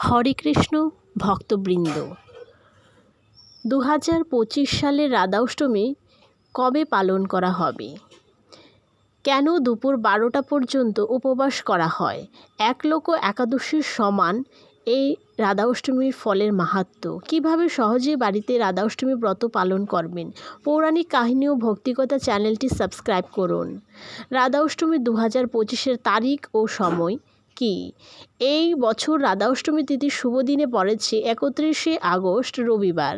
হরে কৃষ্ণ ভক্তবৃন্দ, 2025 সালের রাধা অষ্টমী কবে পালন করা হবে? কেন দুপুর 12টা পর্যন্ত উপবাস করা হয়? একলোক একাদশীর সমান এই রাধা অষ্টমীর ফলের মাহাত্ম্য। কীভাবে সহজে বাড়িতে রাধা অষ্টমী ব্রত পালন করবেন? পৌরাণিক কাহিনী ও ভক্তিকথা চ্যানেলটি সাবস্ক্রাইব করুন। রাধা অষ্টমী 2025-এর তারিখ ও সময় কি? এই বছর রাধা অষ্টমী তিথি শুভ দিনে পড়েছে 31শে আগস্ট রবিবার।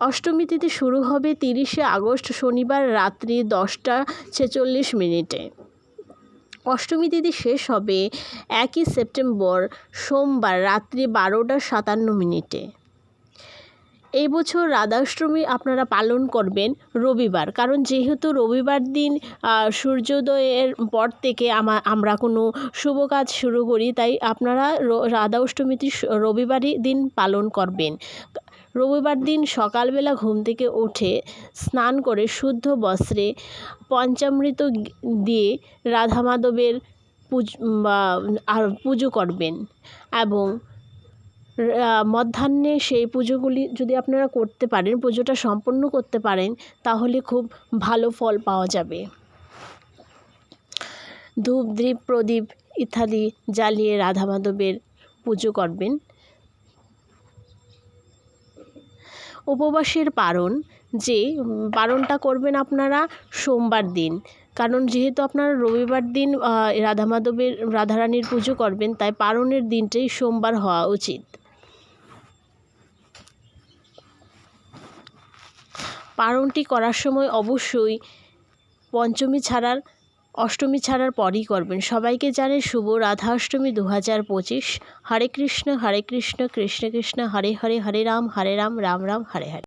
অষ্টমী তিথি শুরু হবে 30শে আগস্ট শনিবার রাত্রি 10টা 46 মিনিটে। অষ্টমী তিথি শেষ হবে 1 সেপ্টেম্বর সোমবার রাত্রি 12টা 57 মিনিটে। এই বছর রাধা অষ্টমী আপনারা পালন করবেন রবিবার, কারণ যেহেতু রবিবার দিন সূর্যোদয়ের পর থেকে আমরা কোনো শুভ কাজ শুরু করি, তাই আপনারা রাধা অষ্টমীটি রবিবারই দিন পালন করবেন। রবিবার দিন সকালবেলা ঘুম থেকে উঠে স্নান করে শুদ্ধ বস্ত্রে পঞ্চামৃত দিয়ে রাধা মাধবের পুজো করবেন এবং মধ্যাহ্নে সেই পুজোগুলি যদি আপনারা করতে পারেন, পুজোটা সম্পন্ন করতে পারেন, তাহলে খুব ভালো ফল পাওয়া যাবে। ধূপ দ্বীপ প্রদীপ ইত্যাদি জ্বালিয়ে রাধা মাধবের পুজো করবেন। উপবাসের পারণটা করবেন আপনারা সোমবার দিন, কারণ যেহেতু আপনারা রবিবার দিন রাধারানীর পুজো করবেন, তাই পারণের দিনটাই সোমবার হওয়া উচিত। পারণটি করার সময় অবশ্যই অষ্টমী ছাড়ার পরই করবেন। সবাইকে জানাই শুভ রাধা অষ্টমী 2025। হরে কৃষ্ণ কৃষ্ণ কৃষ্ণ হরে হরে, হরে রাম রাম রাম হরে হরে।